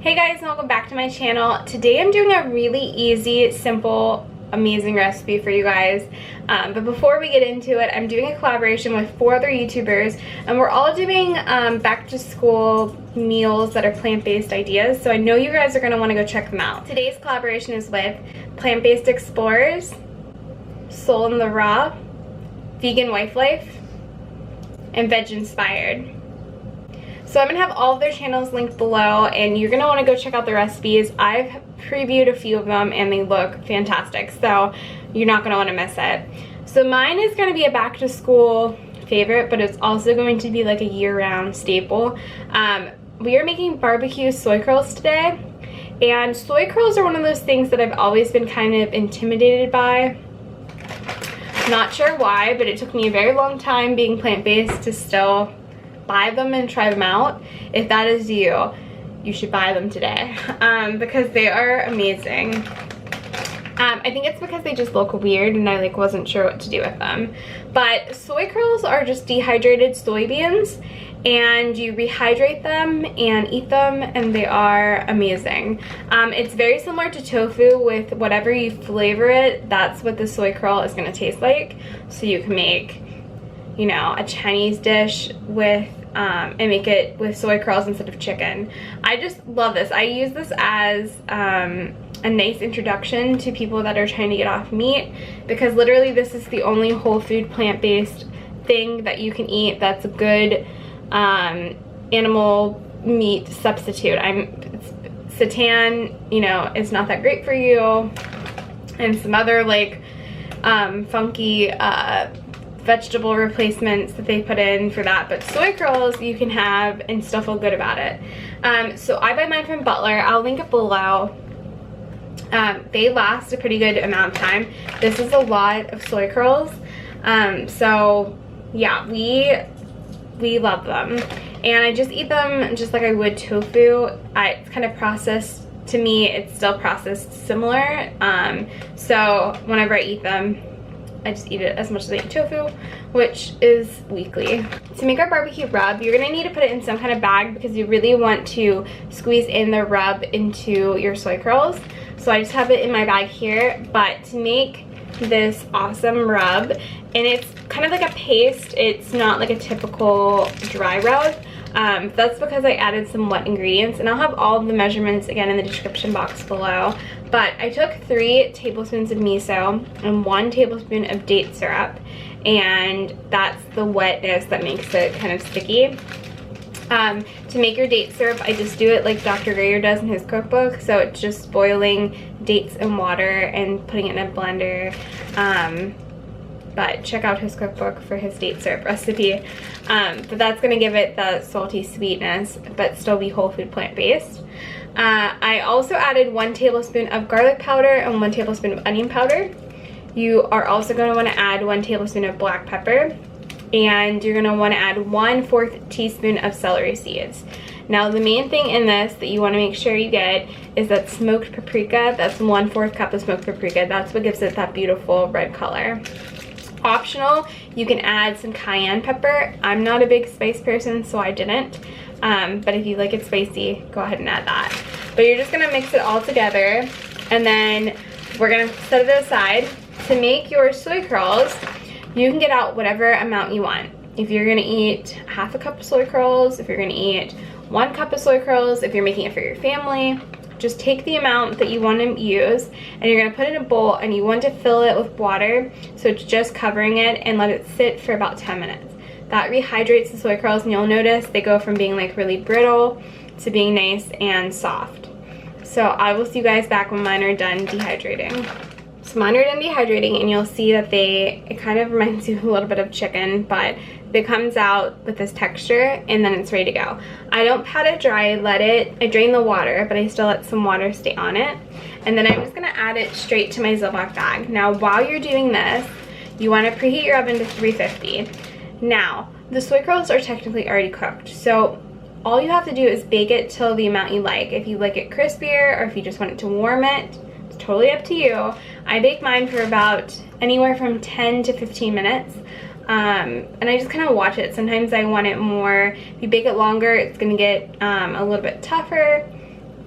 Hey guys, and welcome back to my channel. Today I'm doing a really easy, simple, amazing recipe for you guys. But before we get into it, I'm doing a collaboration with 4 other YouTubers, and we're all doing back to school meals that are plant-based ideas. So I know you guys are going to want to go check them out. Today's collaboration is with Plant-Based Explorers, Soul in the Raw, Vegan Wife Life, and VegInspired. So I'm going to have all of their channels linked below, and you're going to want to go check out the recipes. I've previewed a few of them and they look fantastic, so you're not going to want to miss it. So mine is going to be a back to school favorite, but it's also going to be like a year-round staple. We are making BBQ Soy Curls today, and soy curls are one of those things that I've always been kind of intimidated by. Not sure why, but it took me a very long time being plant-based to still buy them and try them out. If that is you, you should buy them today because they are amazing. I think it's because they just look weird and I wasn't sure what to do with them. But soy curls are just dehydrated soybeans, and you rehydrate them and eat them, and they are amazing. It's very similar to tofu. With whatever you flavor it, that's what the soy curl is going to taste like. So you can make, you know, a Chinese dish with and make it with soy curls instead of chicken. I just love this. I use this as a nice introduction to people that are trying to get off meat, because literally this is the only whole food plant-based thing that you can eat that's a good animal meat substitute. Seitan, you know, is not that great for you, and some other funky vegetable replacements that they put in for that, but soy curls you can have and still feel good about it. So I buy mine from Butler. I'll link it below. They last a pretty good amount of time. This is a lot of soy curls, so yeah, we love them, and I just eat them just like I would tofu. It's kind of processed. To me, it's still processed similar, so whenever I eat them, I just eat it as much as I eat tofu, which is weekly. To make our BBQ rub, you're gonna need to put it in some kind of bag because you really want to squeeze in the rub into your soy curls. So I just have it in my bag here. But to make this awesome rub, and it's kind of like a paste, it's not like a typical dry rub. That's because I added some wet ingredients, and I'll have all of the measurements again in the description box below. But I took 3 tablespoons of miso and 1 tablespoon of date syrup, and that's the wetness that makes it kind of sticky. To make your date syrup, I just do it like Dr. Greer does in his cookbook. So it's just boiling dates and water and putting it in a blender. But check out his cookbook for his date syrup recipe. But that's going to give it the salty sweetness, but still be whole food plant-based. I also added 1 tablespoon of garlic powder and 1 tablespoon of onion powder. You are also going to want to add 1 tablespoon of black pepper, and you're going to want to add 1/4 teaspoon of celery seeds. Now the main thing in this that you want to make sure you get is that smoked paprika. That's 1/4 cup of smoked paprika. That's what gives it that beautiful red color. Optional, you can add some cayenne pepper. I'm not a big spice person, so I didn't. But if you like it spicy, go ahead and add that. But you're just gonna mix it all together, and then we're gonna set it aside. To make your soy curls, you can get out whatever amount you want. If you're gonna eat 1/2 cup of soy curls, if you're gonna eat 1 cup of soy curls, if you're making it for your family, just take the amount that you want to use, and you're going to put it in a bowl, and you want to fill it with water so it's just covering it, and let it sit for about 10 minutes. That rehydrates the soy curls, and you'll notice they go from being like really brittle to being nice and soft. So I will see you guys back when mine are done dehydrating. So mine are done dehydrating, and you'll see that it kind of reminds you a little bit of chicken, but it comes out with this texture, and then it's ready to go. I don't pat it dry. I drain the water, but I still let some water stay on it. And then I'm just gonna add it straight to my Ziploc bag. Now while you're doing this, you wanna preheat your oven to 350. Now, the soy curls are technically already cooked, so all you have to do is bake it till the amount you like. If you like it crispier, or if you just want it to warm it, it's totally up to you. I bake mine for about anywhere from 10 to 15 minutes. And I just kind of watch it. Sometimes I want it more, if you bake it longer, it's going to get a little bit tougher.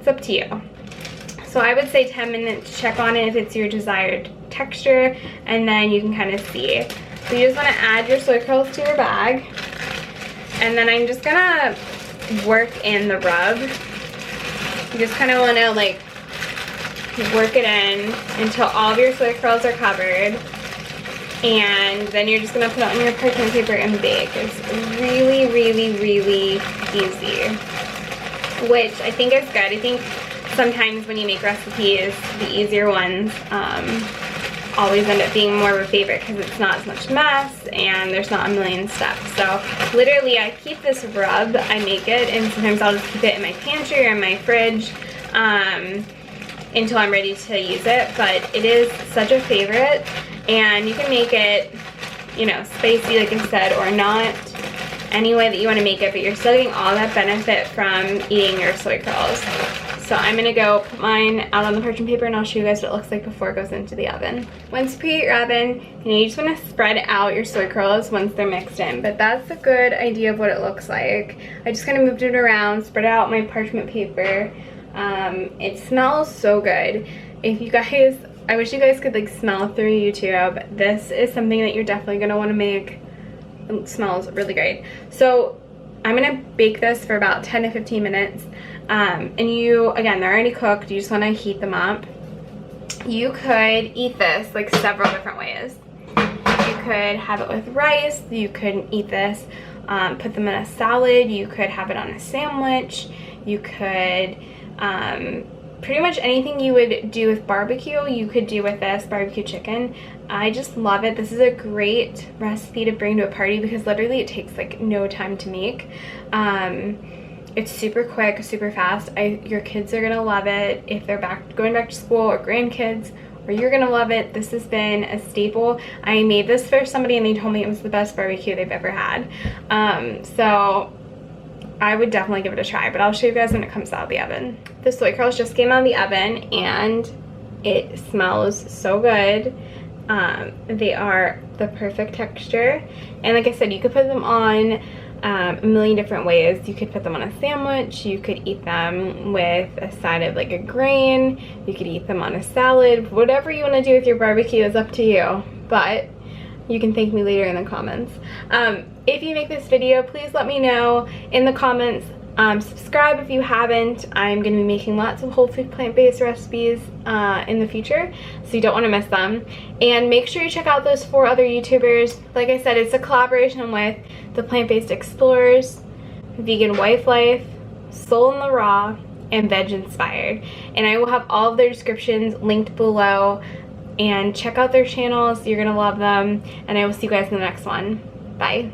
It's up to you. So I would say 10 minutes, check on it if it's your desired texture, and then you can kind of see. So you just want to add your soy curls to your bag, and then I'm just gonna work in the rub. You just kind of want to like work it in until all of your soy curls are covered, and then you're just gonna put it on your parchment paper and bake. It's really, really, really easy, which I think is good. I think sometimes when you make recipes, the easier ones always end up being more of a favorite because it's not as much mess and there's not a million steps. So literally I keep this rub, I make it, and sometimes I'll just keep it in my pantry or in my fridge until I'm ready to use it. But it is such a favorite, and you can make it, you know, spicy like I said, or not, any way that you want to make it, but you're still getting all that benefit from eating your soy curls. So I'm gonna go put mine out on the parchment paper, and I'll show you guys what it looks like before it goes into the oven. Once you preheat your oven, you just wanna spread out your soy curls once they're mixed in, but that's a good idea of what it looks like. I just kind of moved it around, spread out my parchment paper. It smells so good. If you guys, I wish you guys could like smell through YouTube. This is something that you're definitely gonna wanna make. It smells really great. So I'm gonna bake this for about 10 to 15 minutes. And you, again, they're already cooked. You just want to heat them up. You could eat this like several different ways. You could have it with rice. You could eat this, put them in a salad. You could have it on a sandwich. You could, pretty much anything you would do with barbecue, you could do with this barbecue chicken. I just love it. This is a great recipe to bring to a party because literally it takes like no time to make. It's super quick, super fast. Your kids are gonna love it if they're going back to school, or grandkids, or you're gonna love it. This has been a staple. I made this for somebody and they told me it was the best barbecue they've ever had. So I would definitely give it a try, but I'll show you guys when it comes out of the oven. The soy curls just came out of the oven and it smells so good. They are the perfect texture, and like I said, you could put them on a million different ways. You could put them on a sandwich, you could eat them with a side of like a grain, you could eat them on a salad. Whatever you want to do with your barbecue is up to you, but you can thank me later in the comments. If you make this video, please let me know in the comments. Subscribe if you haven't. I'm going to be making lots of whole food plant-based recipes in the future, so you don't want to miss them. And make sure you check out those 4 other YouTubers. Like I said, it's a collaboration with the Plant-Based Explorers, Vegan Wife Life, Soul in the Raw, and VegInspired. And I will have all of their descriptions linked below. And check out their channels. You're going to love them. And I will see you guys in the next one. Bye.